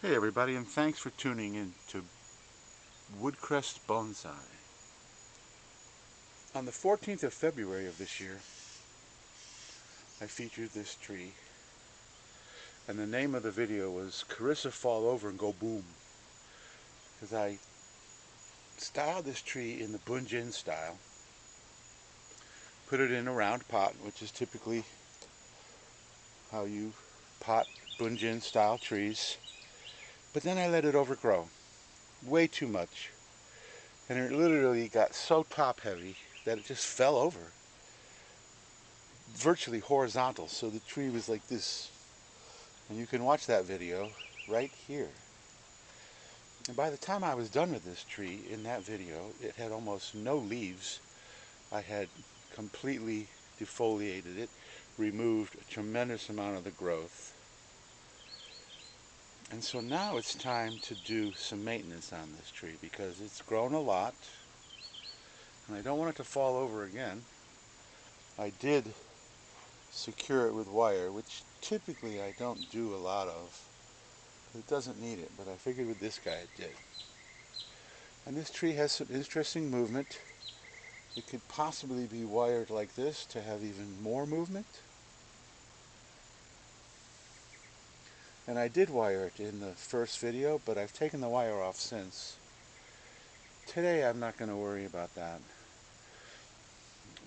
Hey everybody, and thanks for tuning in to Woodcrest Bonsai. On the 14th of February of this year, I featured this tree, and the name of the video was Carissa Fall Over and Go Boom, because I styled this tree in the Bunjin style, put it in a round pot, which is typically how you pot Bunjin style trees, but then I let it overgrow way too much. And it literally got so top heavy that it just fell over, virtually horizontal. So the tree was like this. And you can watch that video right here. And by the time I was done with this tree in that video, it had almost no leaves. I had completely defoliated it, removed a tremendous amount of the growth. And so now it's time to do some maintenance on this tree because it's grown a lot. And I don't want it to fall over again. I did secure it with wire, which typically I don't do a lot of. It doesn't need it, but I figured with this guy it did. And this tree has some interesting movement. It could possibly be wired like this to have even more movement. And I did wire it in the first video, but I've taken the wire off since. Today I'm not going to worry about that.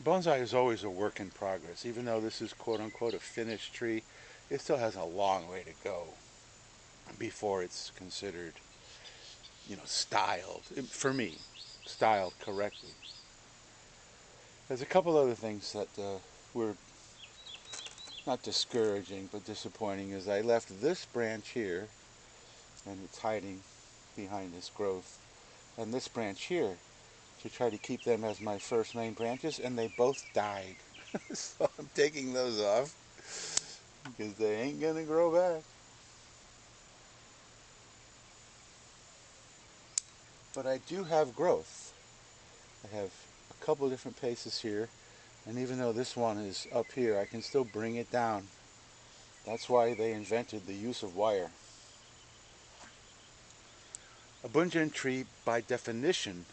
Bonsai is always a work in progress. Even though this is quote-unquote a finished tree, it still has a long way to go before it's considered, styled. For me, styled correctly. There's a couple other things that were not discouraging, but disappointing. Is I left this branch here, and it's hiding behind this growth, and this branch here, to try to keep them as my first main branches, and they both died. So I'm taking those off because they ain't gonna grow back. But I do have growth. I have a couple different paces here, and even though this one is up here, I can still bring it down. That's why they invented the use of wire. A Bunjin tree, by definition,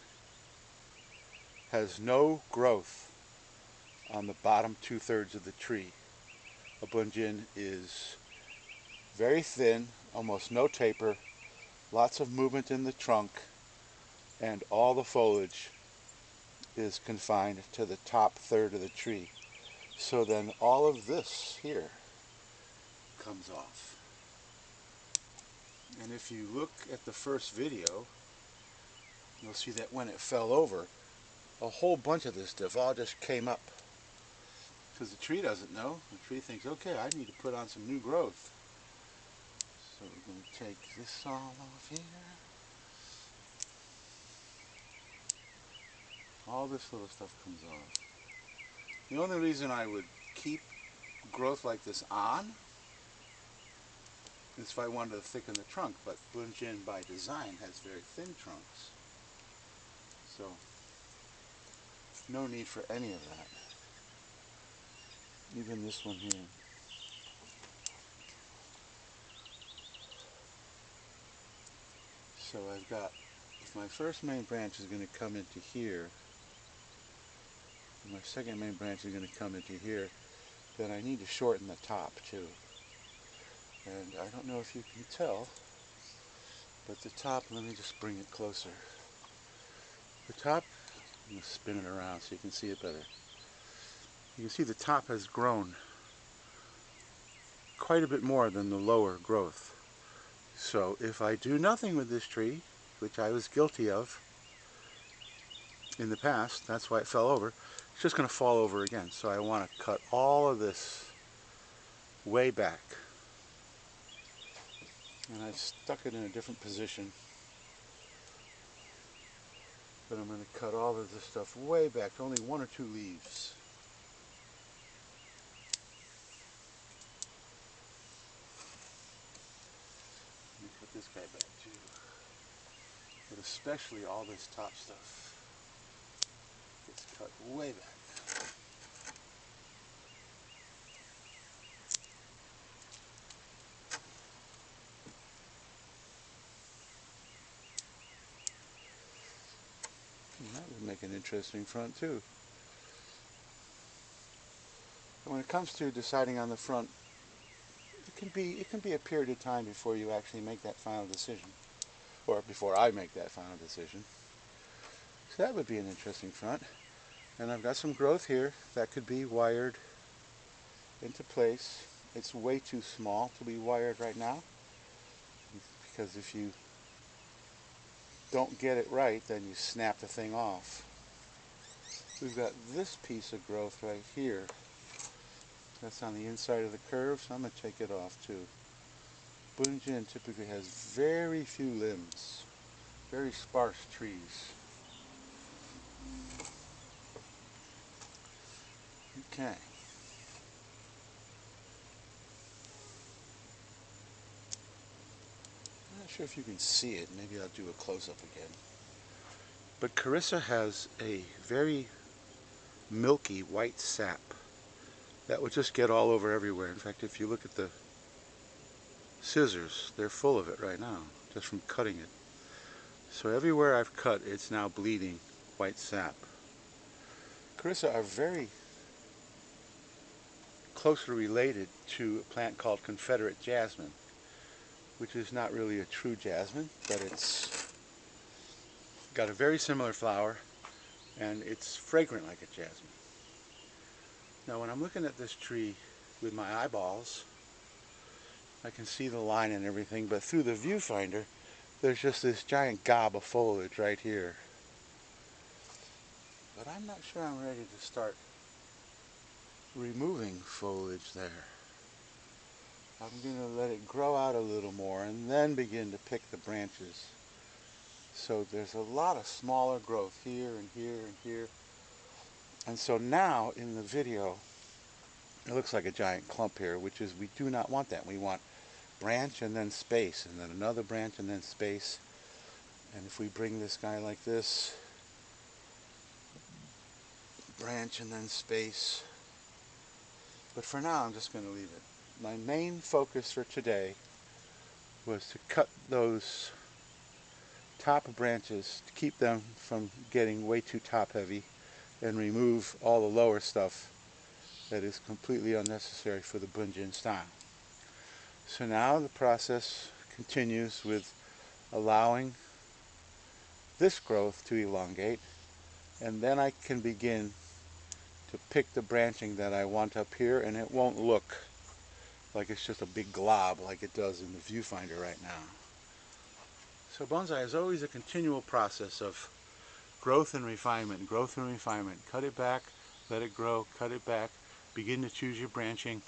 has no growth on the bottom 2/3 of the tree. A Bunjin is very thin, almost no taper, lots of movement in the trunk, and all the foliage is confined to the top third of the tree. So then all of this here comes off. And if you look at the first video, you'll see that when it fell over, a whole bunch of this stuff all just came up. Because the tree doesn't know. The tree thinks, okay, I need to put on some new growth. So we're going to take this all off here. All this little stuff comes off. The only reason I would keep growth like this on is if I wanted to thicken the trunk, but Bunjin by design has very thin trunks. So no need for any of that. Even this one here. So I've got, if my first main branch is going to come into here, and my second main branch is going to come into here, then I need to shorten the top too. And I don't know if you can tell, but the top, let me just bring it closer. The top, I'm going to spin it around so you can see it better. You can see the top has grown quite a bit more than the lower growth. So if I do nothing with this tree, which I was guilty of in the past, that's why it fell over, it's just going to fall over again. So I want to cut all of this way back. And I've stuck it in a different position. But I'm going to cut all of this stuff way back to only 1 or 2 leaves. Let me cut this guy back too. But especially all this top stuff gets cut way back. make an interesting front too. And when it comes to deciding on the front, it can be a period of time before you actually make that final decision, or before I make that final decision. So that would be an interesting front. And I've got some growth here that could be wired into place. It's way too small to be wired right now, because if you don't get it right, then you snap the thing off. We've got this piece of growth right here. That's on the inside of the curve, so I'm going to take it off too. Bunjin typically has very few limbs, very sparse trees. Okay. I'm not sure if you can see it. Maybe I'll do a close-up again. But Carissa has a very milky white sap that will just get all over everywhere. In fact, if you look at the scissors, they're full of it right now, just from cutting it. So everywhere I've cut, it's now bleeding white sap. Carissa are very closely related to a plant called Confederate jasmine, which is not really a true jasmine, but it's got a very similar flower, and it's fragrant like a jasmine. Now when I'm looking at this tree with my eyeballs, I can see the line and everything, but through the viewfinder, there's just this giant gob of foliage right here. But I'm not sure I'm ready to start removing foliage there. I'm going to let it grow out a little more and then begin to pick the branches. So there's a lot of smaller growth here and here and here. And so now in the video, it looks like a giant clump here, which is, we do not want that. We want branch and then space, and then another branch and then space. And if we bring this guy like this, branch and then space. But for now, I'm just going to leave it. My main focus for today was to cut those top branches to keep them from getting way too top heavy, and remove all the lower stuff that is completely unnecessary for the Bunjin style. So now the process continues with allowing this growth to elongate, and then I can begin to pick the branching that I want up here, and it won't look like it's just a big glob like it does in the viewfinder right now. So bonsai is always a continual process of growth and refinement, growth and refinement. Cut it back, let it grow, cut it back, begin to choose your branching.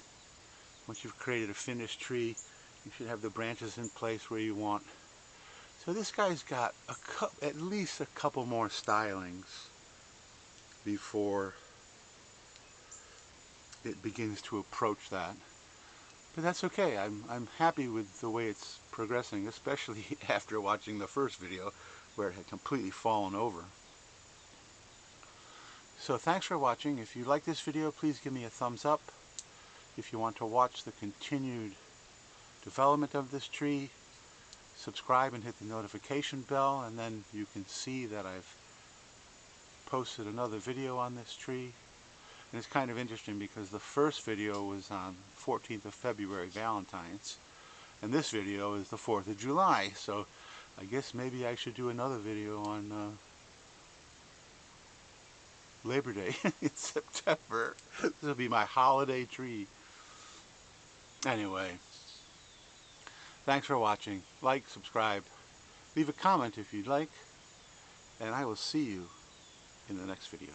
Once you've created a finished tree, you should have the branches in place where you want. So this guy's got at least a couple more stylings before it begins to approach that. But that's okay. I'm happy with the way it's progressing, especially after watching the first video where it had completely fallen over. So thanks for watching. If you like this video, please give me a thumbs up. If you want to watch the continued development of this tree, subscribe and hit the notification bell, and then you can see that I've posted another video on this tree. And it's kind of interesting because the first video was on 14th of February, Valentine's, and this video is the 4th of July. So I guess maybe I should do another video on Labor Day in September. This will be my holiday tree. Anyway, thanks for watching. Like, subscribe, leave a comment if you'd like, and I will see you in the next video.